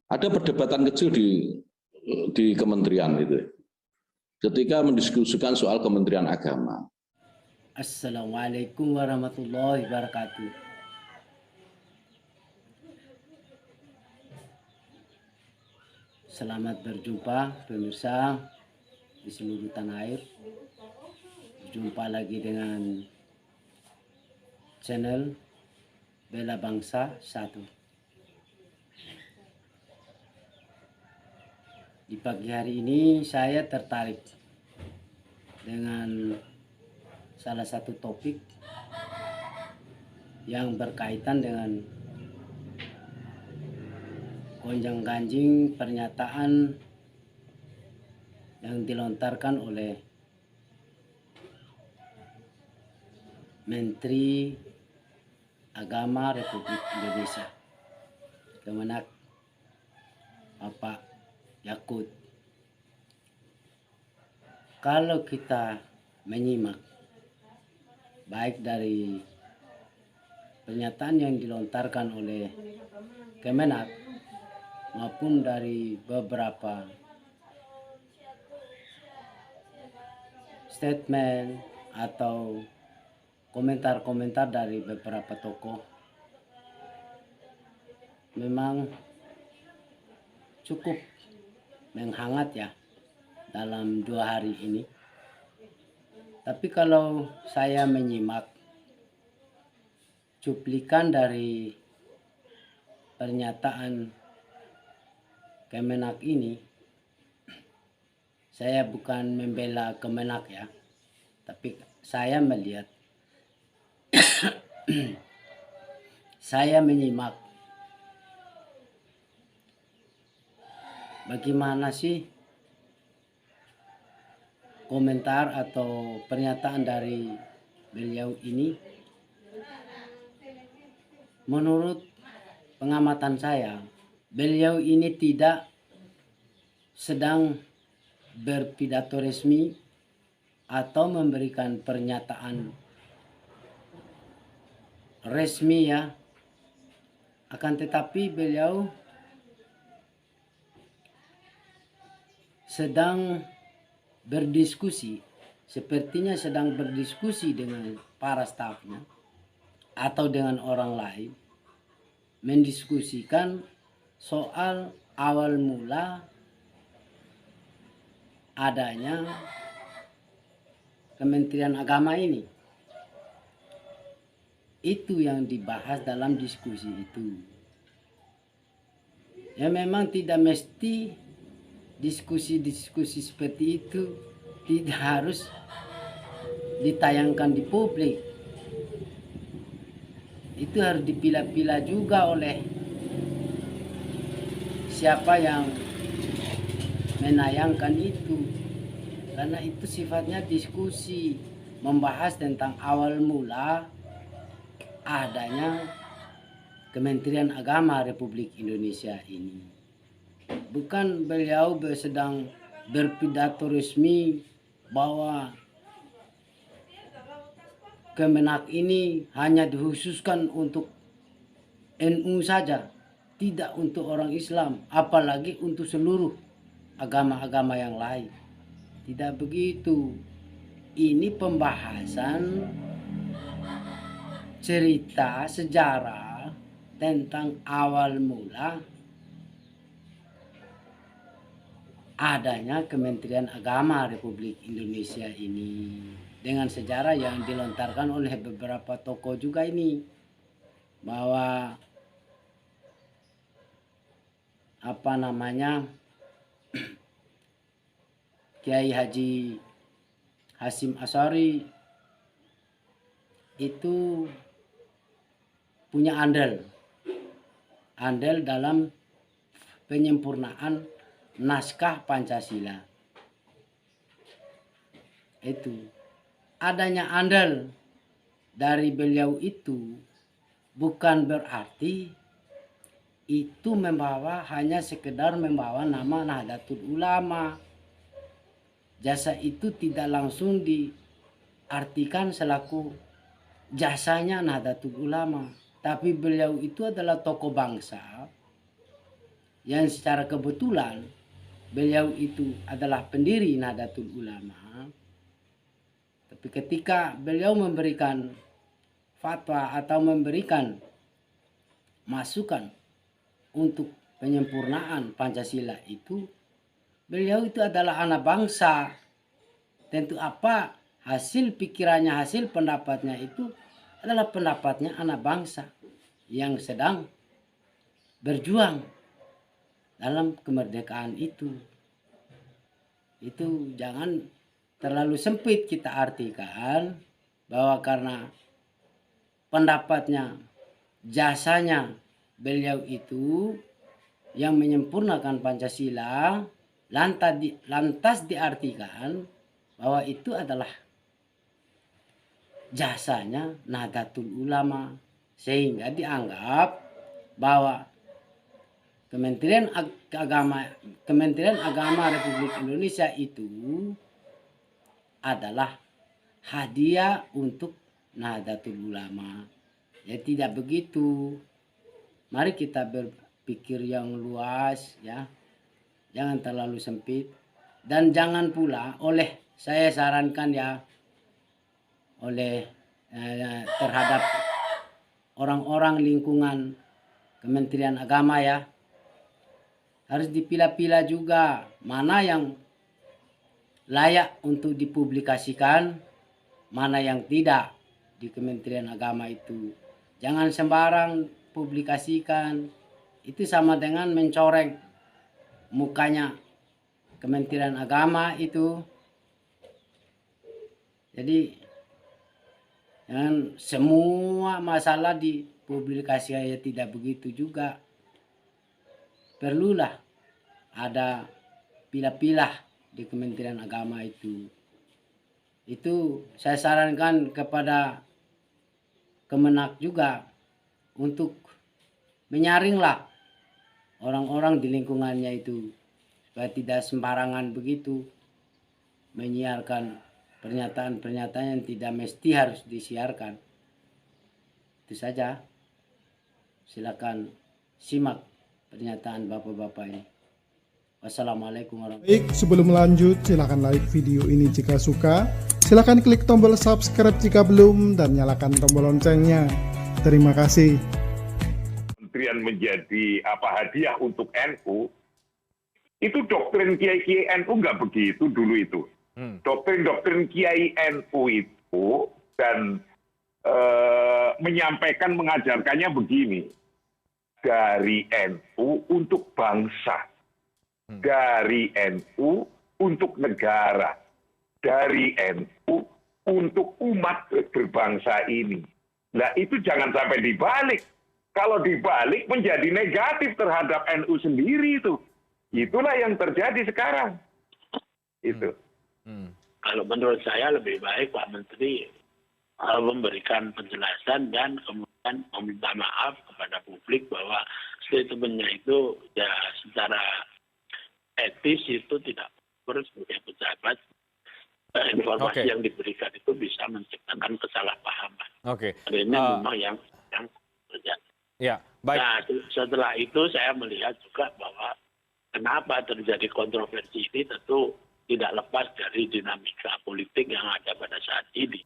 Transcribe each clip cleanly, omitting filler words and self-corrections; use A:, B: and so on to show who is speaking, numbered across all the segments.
A: Ada perdebatan kecil di kementerian itu, ketika mendiskusikan soal Kementerian Agama.
B: Assalamualaikum warahmatullahi wabarakatuh. Selamat berjumpa pemirsa di seluruh tanah air. Jumpa lagi dengan channel Bela Bangsa 1. Di pagi hari ini saya tertarik dengan salah satu topik yang berkaitan dengan gonjang-ganjing pernyataan yang dilontarkan oleh Menteri Agama Republik Indonesia, Kemenak Bapak Yakut. Kalau kita menyimak baik dari pernyataan yang dilontarkan oleh Kemenak maupun dari beberapa statement atau komentar-komentar dari beberapa tokoh, memang cukup menghangat ya dalam 2 hari ini. Tapi kalau saya menyimak cuplikan dari pernyataan Kemenak ini, saya bukan membela Kemenak ya, tapi saya melihat saya menyimak bagaimana sih komentar atau pernyataan dari beliau ini. Menurut pengamatan saya, beliau ini tidak sedang berpidato resmi atau memberikan pernyataan resmi ya, akan tetapi beliau sedang berdiskusi, sepertinya sedang berdiskusi dengan para stafnya atau dengan orang lain, mendiskusikan soal awal mula adanya Kementerian Agama ini. Itu yang dibahas dalam diskusi itu. Ya memang tidak mesti diskusi-diskusi seperti itu tidak harus ditayangkan di publik. Itu harus dipilah-pilah juga oleh siapa yang menayangkan itu, karena itu sifatnya diskusi, membahas tentang awal mula adanya Kementerian Agama Republik Indonesia ini. Bukan beliau sedang berpidato resmi bahwa Kemenak ini hanya dikhususkan untuk NU saja, tidak untuk orang Islam, apalagi untuk seluruh agama-agama yang lain. Tidak begitu. Ini pembahasan cerita sejarah tentang awal mula adanya Kementerian Agama Republik Indonesia ini, dengan sejarah yang dilontarkan oleh beberapa tokoh juga ini, bahwa Kiai Haji Hasyim Asy'ari itu punya andil dalam penyempurnaan naskah Pancasila. Itu adanya andil dari beliau itu bukan berarti itu hanya sekedar membawa nama Nahdlatul Ulama. Jasa itu tidak langsung diartikan selaku jasanya Nahdlatul Ulama, tapi beliau itu adalah tokoh bangsa yang secara kebetulan beliau itu adalah pendiri Nahdlatul Ulama, tapi ketika beliau memberikan fatwa atau memberikan masukan untuk penyempurnaan Pancasila itu, beliau itu adalah anak bangsa. Tentu apa hasil pikirannya, hasil pendapatnya itu adalah pendapatnya anak bangsa yang sedang berjuang dalam kemerdekaan itu. Itu jangan terlalu sempit kita artikan bahwa karena pendapatnya, jasanya beliau itu yang menyempurnakan Pancasila, lantas diartikan bahwa itu adalah jasanya Nahdlatul Ulama, sehingga dianggap bahwa Kementerian Agama Republik Indonesia itu adalah hadiah untuk Nahdlatul Ulama. Ya tidak begitu. Mari kita berpikir yang luas, ya. Jangan terlalu sempit, dan jangan pula saya sarankan ya terhadap orang-orang lingkungan Kementerian Agama ya, harus dipilah-pilah juga mana yang layak untuk dipublikasikan, mana yang tidak di Kementerian Agama itu. Jangan sembarang publikasikan, itu sama dengan mencoreng mukanya Kementerian Agama itu. Jadi jangan semua masalah dipublikasikan, ya tidak begitu juga. Perlulah ada pilah-pilah di Kementerian Agama itu. Itu saya sarankan kepada Kemenak juga untuk menyaringlah orang-orang di lingkungannya itu supaya tidak sembarangan begitu menyiarkan pernyataan-pernyataan yang tidak mesti harus disiarkan. Itu saja. Silakan simak pernyataan bapak-bapak ini. Wassalamualaikum warahmatullahi wabarakatuh.
C: Baik, sebelum lanjut silakan like video ini jika suka. Silakan klik tombol subscribe jika belum dan nyalakan tombol loncengnya. Terima kasih.
D: Kementerian menjadi hadiah untuk NU, itu doktrin kiai-kiai NU nggak begitu dulu itu. Doktrin-doktrin kiai NU itu dan menyampaikan, mengajarkannya begini, dari NU untuk bangsa, dari NU untuk negara, dari NU untuk umat berbangsa ini. Nah itu jangan sampai dibalik. Kalau dibalik menjadi negatif terhadap NU sendiri itu. Itulah yang terjadi sekarang. Itu.
E: Kalau menurut saya lebih baik Pak Menteri memberikan penjelasan dan kemudian meminta maaf kepada publik bahwa statementnya itu ya secara etis itu tidak benar sebagai pejabat. Informasi yang diberikan itu bisa menciptakan kesalahpahaman. Ini memang yang terjadi.
F: Ya, baik.
E: Nah, setelah itu saya melihat juga bahwa kenapa terjadi kontroversi ini tentu tidak lepas dari dinamika politik yang ada pada saat ini.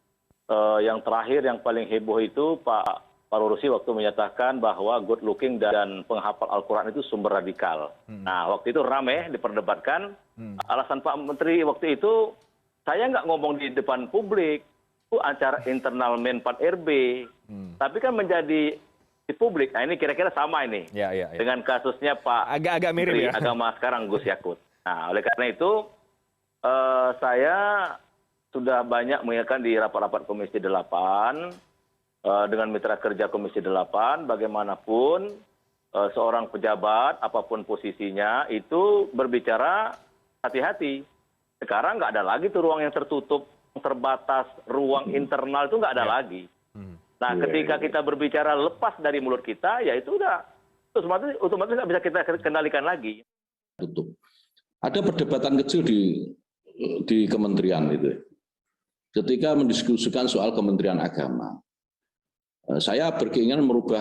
G: Yang terakhir, yang paling heboh itu Pak Parurusi waktu menyatakan bahwa good looking dan penghafal Al-Quran itu sumber radikal. Nah, waktu itu ramai diperdebatkan. Alasan Pak Menteri waktu itu, saya nggak ngomong di depan publik, itu acara internal Men 4 RB. Tapi kan menjadi di publik. Nah ini kira-kira sama ini. Dengan kasusnya Pak
F: agak mirip
G: Menteri
F: ya.
G: Agama sekarang Gus Yakut. Nah oleh karena itu saya sudah banyak mengingatkan di rapat-rapat Komisi 8 dengan mitra kerja Komisi 8 bagaimanapun seorang pejabat apapun posisinya itu berbicara hati-hati. Sekarang nggak ada lagi tuh ruang yang tertutup, terbatas, ruang internal itu nggak ada lagi. Nah ketika kita berbicara lepas dari mulut kita, ya itu udah otomatis nggak bisa kita kendalikan lagi.
A: Tutup. Ada perdebatan kecil di kementerian itu. Ketika mendiskusikan soal Kementerian Agama, saya berkeinginan merubah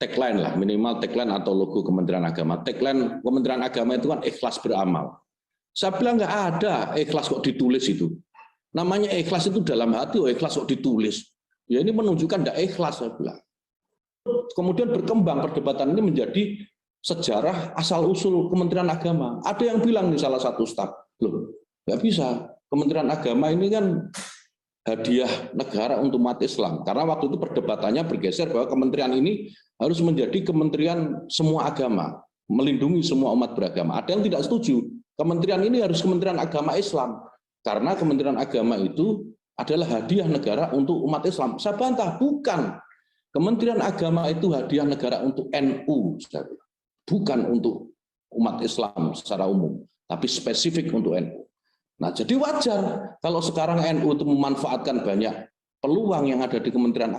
A: tagline lah, minimal tagline atau logo Kementerian Agama. Tagline Kementerian Agama itu kan ikhlas beramal. Saya bilang nggak ada ikhlas kok ditulis itu. Namanya ikhlas itu dalam hati, ikhlas kok ditulis. Ya ini menunjukkan tidak ikhlas, saya bilang. Kemudian berkembang perdebatan ini menjadi sejarah asal-usul Kementerian Agama. Ada yang bilang nih salah satu staf, loh nggak bisa. Kementerian Agama ini kan hadiah negara untuk umat Islam. Karena waktu itu perdebatannya bergeser bahwa kementerian ini harus menjadi kementerian semua agama, melindungi semua umat beragama. Ada yang tidak setuju. Kementerian ini harus Kementerian Agama Islam. Karena Kementerian Agama itu adalah hadiah negara untuk umat Islam. Saya bantah, bukan. Kementerian Agama itu hadiah negara untuk NU. Bukan untuk umat Islam secara umum, tapi spesifik untuk NU. Nah, jadi wajar kalau sekarang NU itu memanfaatkan banyak peluang yang ada di Kementerian